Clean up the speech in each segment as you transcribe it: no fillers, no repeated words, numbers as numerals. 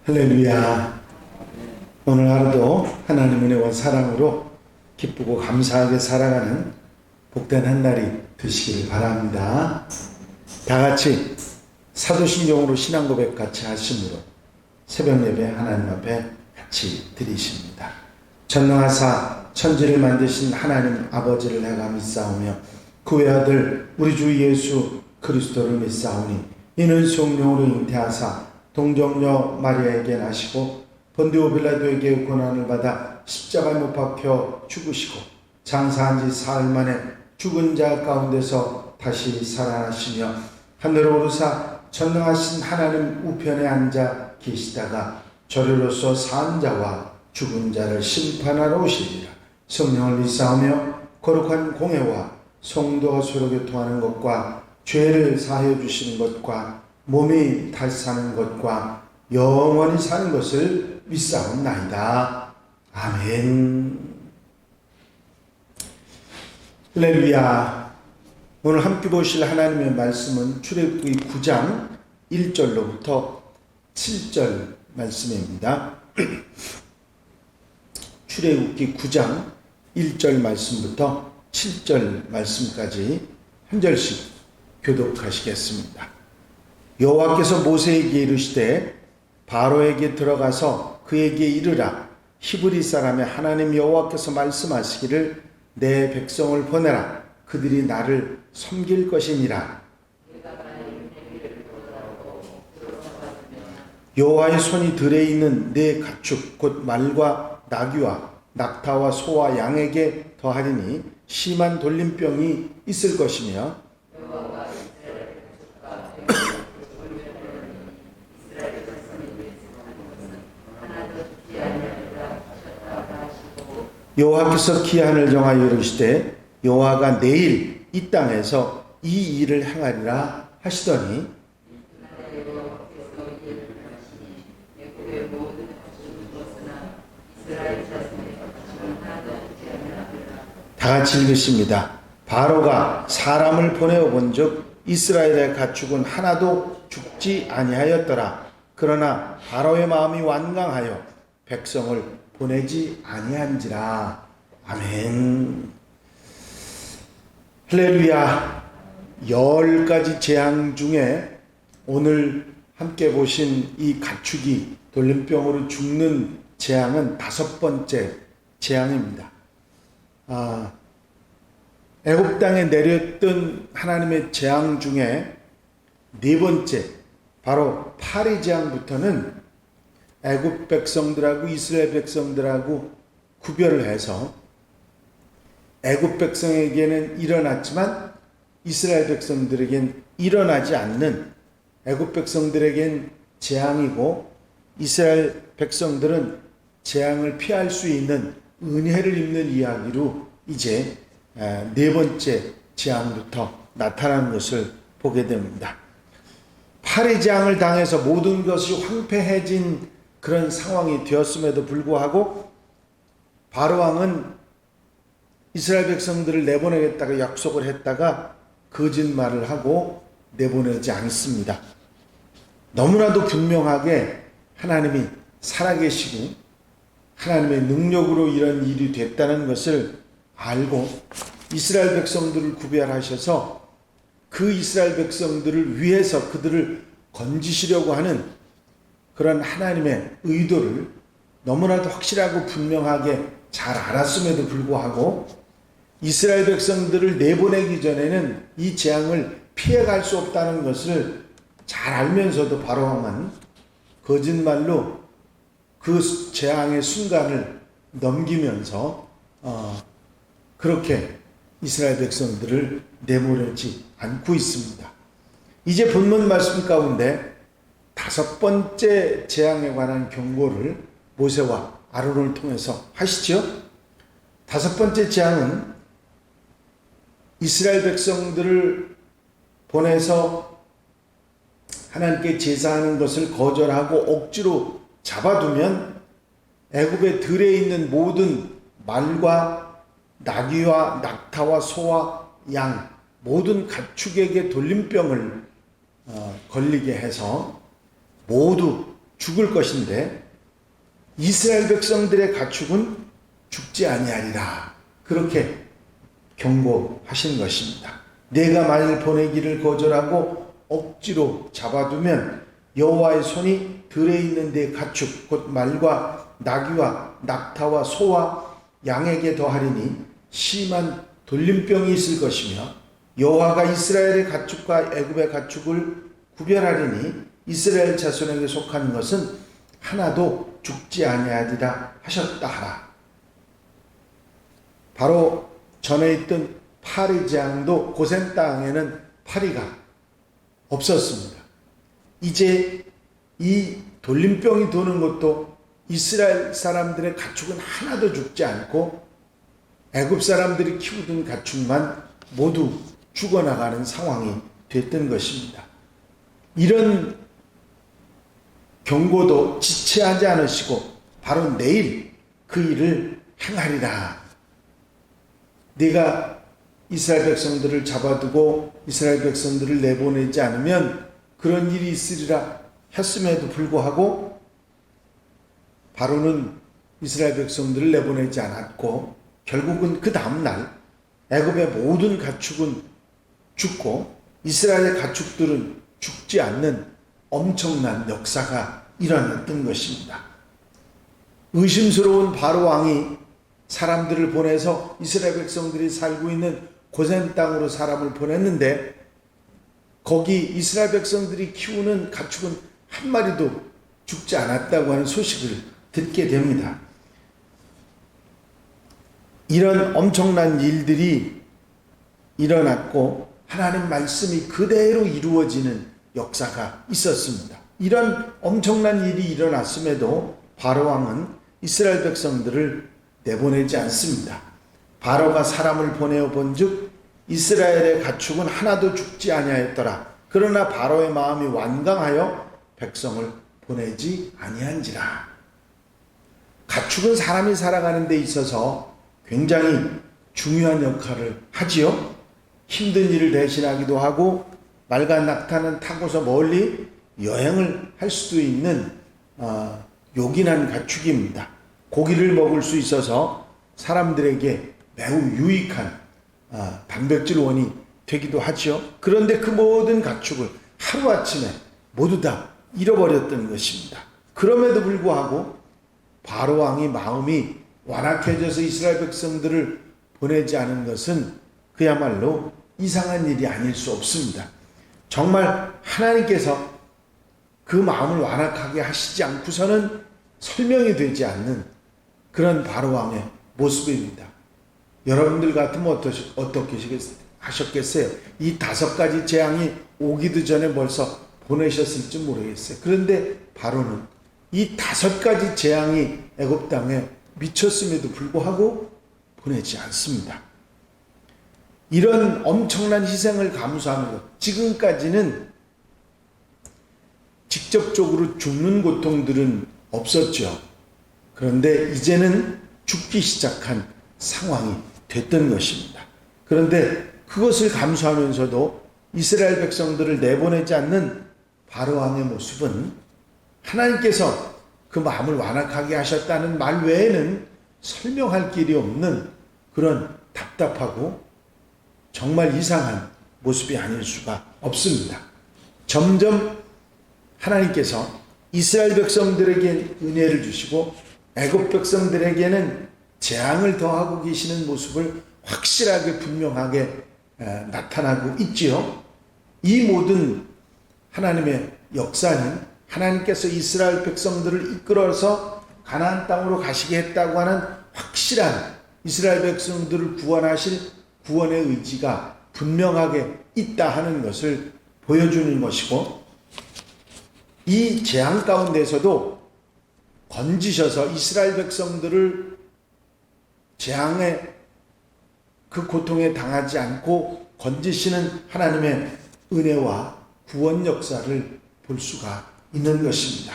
할렐루야. 오늘 하루도 하나님의 은혜와 사랑으로 기쁘고 감사하게 살아가는 복된 한 날이 되시기를 바랍니다. 다 같이 사도신경으로 신앙 고백 같이 하심으로 새벽 예배 하나님 앞에 같이 드리십니다. 전능하사 천지를 만드신 하나님 아버지를 내가 믿사오며 그 외아들 우리 주 예수 그리스도를 믿사오니 이는 성령으로 잉태하사 동정녀 마리아에게 나시고 본디오 빌라도에게 고난을 받아 십자가에 못 박혀 죽으시고 장사한 지 사흘 만에 죽은 자 가운데서 다시 살아나시며 하늘로 오르사 전능하신 하나님 우편에 앉아 계시다가 저리로서 산 자와 죽은 자를 심판하러 오시리라. 성령을 믿사오며 거룩한 공회와 성도가 서로 교통하는 것과 죄를 사하여 주시는 것과 몸이 다시 사는 것과 영원히 사는 것을 믿사옵나이다. 아멘. 할렐루야. 오늘 함께 보실 하나님의 말씀은 출애굽기 9장 1절로부터 7절 말씀입니다. 출애굽기 9장 1절 말씀부터 7절 말씀까지 한 절씩 교독하시겠습니다. 여호와께서 모세에게 이르시되 바로에게 들어가서 그에게 이르라. 히브리 사람의 하나님 여호와께서 말씀하시기를 내 백성을 보내라. 그들이 나를 섬길 것이니라. 여호와의 손이 들에 있는 내 가축 곧 말과 나귀와 낙타와 소와 양에게 더하리니 심한 돌림병이 있을 것이며 여호와께서 기한을 정하여 이르시되 여호와가 내일 이 땅에서 이 일을 행하리라 하시더니 다 같이 읽으십니다. 바로가 사람을 보내어 본즉 이스라엘의 가축은 하나도 죽지 아니하였더라. 그러나 바로의 마음이 완강하여 백성을 보내지 아니한지라. 아멘. 할렐루야. 10가지 재앙 중에 오늘 함께 보신 이 가축이 돌림병으로 죽는 재앙은 5번째 재앙입니다. 애굽 땅에 내렸던 하나님의 재앙 중에 4번째, 바로 파리 재앙부터는 애굽 백성들하고 이스라엘 백성들하고 구별을 해서 애굽 백성에게는 일어났지만 이스라엘 백성들에겐 일어나지 않는, 애굽 백성들에겐 재앙이고 이스라엘 백성들은 재앙을 피할 수 있는 은혜를 입는 이야기로 이제 4번째 재앙부터 나타나는 것을 보게 됩니다. 파리 재앙을 당해서 모든 것이 황폐해진 그런 상황이 되었음에도 불구하고 바로 왕은 이스라엘 백성들을 내보내겠다고 약속을 했다가 거짓말을 하고 내보내지 않습니다. 너무나도 분명하게 하나님이 살아계시고 하나님의 능력으로 이런 일이 됐다는 것을 알고 이스라엘 백성들을 구별하셔서 그 이스라엘 백성들을 위해서 그들을 건지시려고 하는 그런 하나님의 의도를 너무나도 확실하고 분명하게 잘 알았음에도 불구하고 이스라엘 백성들을 내보내기 전에는 이 재앙을 피해갈 수 없다는 것을 잘 알면서도 바로 왕은 거짓말로 그 재앙의 순간을 넘기면서 그렇게 이스라엘 백성들을 내보내지 않고 있습니다. 이제 본문 말씀 가운데 5번째 재앙에 관한 경고를 모세와 아론을 통해서 하시죠. 5번째 재앙은 이스라엘 백성들을 보내서 하나님께 제사하는 것을 거절하고 억지로 잡아두면 애굽의 들에 있는 모든 말과 나귀와 낙타와 소와 양 모든 가축에게 돌림병을 걸리게 해서 모두 죽을 것인데 이스라엘 백성들의 가축은 죽지 아니하리라. 그렇게 경고하신 것입니다. 내가 만일 보내기를 거절하고 억지로 잡아두면 여호와의 손이 들에 있는 내 가축 곧 말과 나귀와 낙타와 소와 양에게 더하리니 심한 돌림병이 있을 것이며 여호와가 이스라엘의 가축과 애굽의 가축을 구별하리니 이스라엘 자손에게 속한 것은 하나도 죽지 아니하리라 하셨다 하라. 바로 전에 있던 파리 재앙도 고센 땅에는 파리가 없었습니다. 이제 이 돌림병이 도는 것도 이스라엘 사람들의 가축은 하나도 죽지 않고 애굽 사람들이 키우던 가축만 모두 죽어나가는 상황이 됐던 것입니다. 이런 경고도 지체하지 않으시고 바로 내일 그 일을 행하리라. 네가 이스라엘 백성들을 잡아두고 이스라엘 백성들을 내보내지 않으면 그런 일이 있으리라 했음에도 불구하고 바로는 이스라엘 백성들을 내보내지 않았고 결국은 그 다음날 애굽의 모든 가축은 죽고 이스라엘의 가축들은 죽지 않는 엄청난 역사가 일어났던 것입니다. 의심스러운 바로 왕이 사람들을 보내서 이스라엘 백성들이 살고 있는 고센 땅으로 사람을 보냈는데 거기 이스라엘 백성들이 키우는 가축은 한 마리도 죽지 않았다고 하는 소식을 듣게 됩니다. 이런 엄청난 일들이 일어났고 하나님 말씀이 그대로 이루어지는 역사가 있었습니다. 이런 엄청난 일이 일어났음에도 바로 왕은 이스라엘 백성들을 내보내지 않습니다. 바로가 사람을 보내어 본즉 이스라엘의 가축은 하나도 죽지 아니하였더라. 그러나 바로의 마음이 완강하여 백성을 보내지 아니한지라. 가축은 사람이 살아가는 데 있어서 굉장히 중요한 역할을 하지요. 힘든 일을 대신하기도 하고 말과 낙타는 타고서 멀리 여행을 할 수도 있는 요긴한 가축입니다. 고기를 먹을 수 있어서 사람들에게 매우 유익한 단백질원이 되기도 하죠. 그런데 그 모든 가축을 하루아침에 모두 다 잃어버렸던 것입니다. 그럼에도 불구하고 바로 왕이 마음이 완악해져서 이스라엘 백성들을 보내지 않은 것은 그야말로 이상한 일이 아닐 수 없습니다. 정말 하나님께서 그 마음을 완악하게 하시지 않고서는 설명이 되지 않는 그런 바로 왕의 모습입니다. 여러분들 같으면 어떻게 하셨겠어요? 이 5가지 재앙이 오기도 전에 벌써 보내셨을지 모르겠어요. 그런데 바로는 이 5가지 재앙이 애굽 땅에 미쳤음에도 불구하고 보내지 않습니다. 이런 엄청난 희생을 감수하는 것, 지금까지는 직접적으로 죽는 고통들은 없었죠. 그런데 이제는 죽기 시작한 상황이 됐던 것입니다. 그런데 그것을 감수하면서도 이스라엘 백성들을 내보내지 않는 바로 왕의 모습은 하나님께서 그 마음을 완악하게 하셨다는 말 외에는 설명할 길이 없는 그런 답답하고 정말 이상한 모습이 아닐 수가 없습니다. 점점 하나님께서 이스라엘 백성들에게 은혜를 주시고 애굽 백성들에게는 재앙을 더하고 계시는 모습을 확실하게 분명하게 나타나고 있지요. 이 모든 하나님의 역사는 하나님께서 이스라엘 백성들을 이끌어서 가나안 땅으로 가시게 했다고 하는 확실한 이스라엘 백성들을 구원하실 구원의 의지가 분명하게 있다 하는 것을 보여주는 것이고, 이 재앙 가운데서도 건지셔서 이스라엘 백성들을 재앙의 그 고통에 당하지 않고 건지시는 하나님의 은혜와 구원 역사를 볼 수가 있는 것입니다.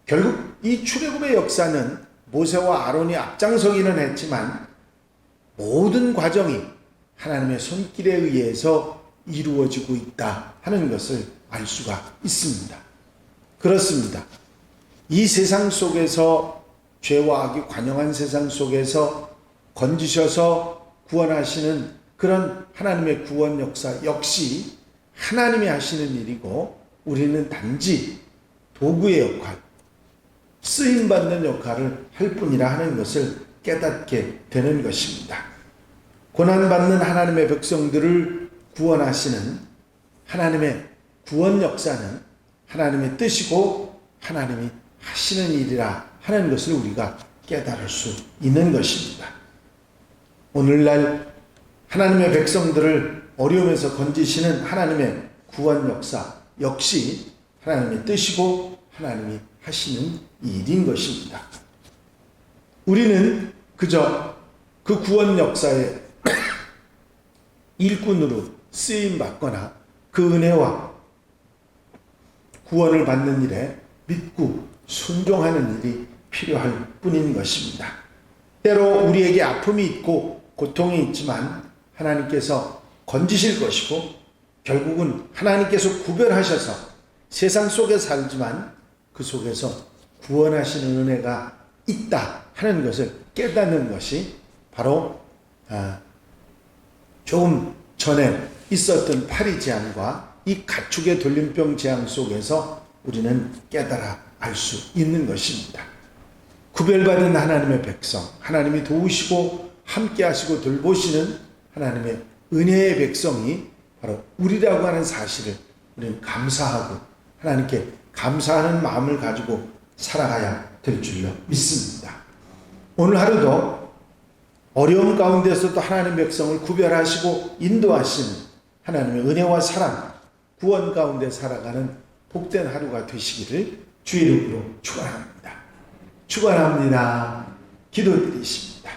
결국 이 출애굽의 역사는 모세와 아론이 앞장서기는 했지만 모든 과정이 하나님의 손길에 의해서 이루어지고 있다 하는 것을 알 수가 있습니다. 그렇습니다. 이 세상 속에서, 죄와 악이 관영한 세상 속에서 건지셔서 구원하시는 그런 하나님의 구원 역사 역시 하나님이 하시는 일이고, 우리는 단지 도구의 역할, 쓰임받는 역할을 할 뿐이라 하는 것을 깨닫게 되는 것입니다. 고난받는 하나님의 백성들을 구원하시는 하나님의 구원 역사는 하나님의 뜻이고 하나님이 하시는 일이라 하는 것을 우리가 깨달을 수 있는 것입니다. 오늘날 하나님의 백성들을 어려움에서 건지시는 하나님의 구원 역사 역시 하나님의 뜻이고 하나님이 하시는 일인 것입니다. 우리는 그저 그 구원 역사의 일꾼으로 쓰임받거나 그 은혜와 구원을 받는 일에 믿고 순종하는 일이 필요할 뿐인 것입니다. 때로 우리에게 아픔이 있고 고통이 있지만 하나님께서 건지실 것이고, 결국은 하나님께서 구별하셔서 세상 속에 살지만 그 속에서 구원하시는 은혜가 있다 하는 것을 깨닫는 것이 바로 조금 전에 있었던 파리 재앙과 이 가축의 돌림병 재앙 속에서 우리는 깨달아 알 수 있는 것입니다. 구별받은 하나님의 백성, 하나님이 도우시고 함께 하시고 돌보시는 하나님의 은혜의 백성이 바로 우리라고 하는 사실을 우리는 감사하고 하나님께 감사하는 마음을 가지고 살아가야 될 줄로 믿습니다. 오늘 하루도 어려움 가운데서도 하나님의 백성을 구별하시고 인도하시는 하나님의 은혜와 사랑, 구원 가운데 살아가는 복된 하루가 되시기를 주의 이름으로 축원합니다. 축원합니다. 기도드리십니다.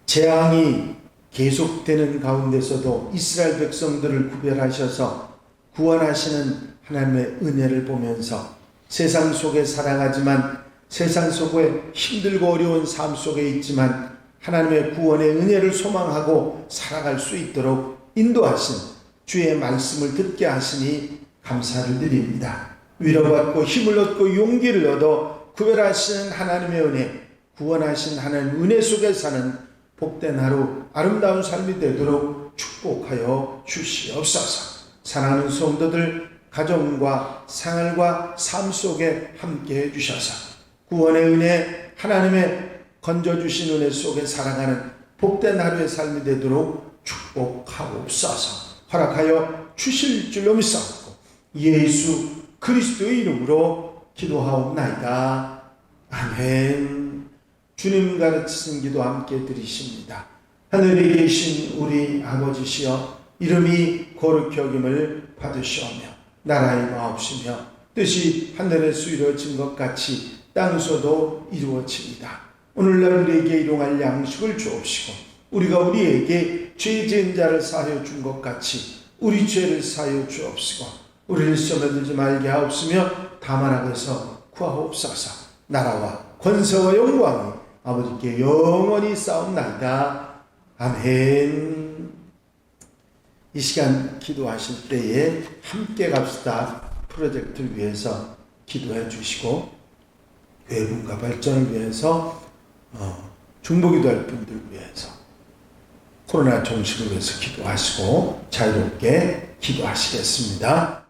재앙이 계속되는 가운데서도 이스라엘 백성들을 구별하셔서 구원하시는 하나님의 은혜를 보면서 세상 속에 살아가지만, 세상 속에 힘들고 어려운 삶 속에 있지만 하나님의 구원의 은혜를 소망하고 살아갈 수 있도록 인도하신 주의 말씀을 듣게 하시니 감사를 드립니다. 위로받고 힘을 얻고 용기를 얻어 구별하시는 하나님의 은혜, 구원하신 하나님 은혜 속에 사는 복된 하루, 아름다운 삶이 되도록 축복하여 주시옵소서. 사랑하는 성도들 가정과 생활과 삶 속에 함께 해주셔서 구원의 은혜, 하나님의 건져주신 은혜 속에 살아가는 복된 하루의 삶이 되도록 축복하옵소서. 허락하여 주실 줄로 믿사옵고 예수 그리스도의 이름으로 기도하옵나이다. 아멘. 주님 가르치신 기도 함께 드리십니다. 하늘에 계신 우리 아버지시여, 이름이 거룩히 여김을 받으시오며 나라의 마옵시며 뜻이 하늘에서 이루어진 것 같이 땅에서도 이루어집니다. 오늘날 우리에게 일용할 양식을 주옵시고, 우리가 우리에게 죄 지은 자를 사하여 준 것 같이 우리 죄를 사하여 주옵시고, 우리를 시험에 들지 말게 하옵시며 다만 악에서 구하옵소서. 나라와 권세와 영광이 아버지께 영원히 싸움나이다. 아멘. 이 시간 기도하실 때에 함께 갑시다 프로젝트를 위해서 기도해 주시고, 교회문화 발전을 위해서 중보기도할 분들 위해서, 코로나 종식을 위해서 기도하시고 자유롭게 기도하시겠습니다.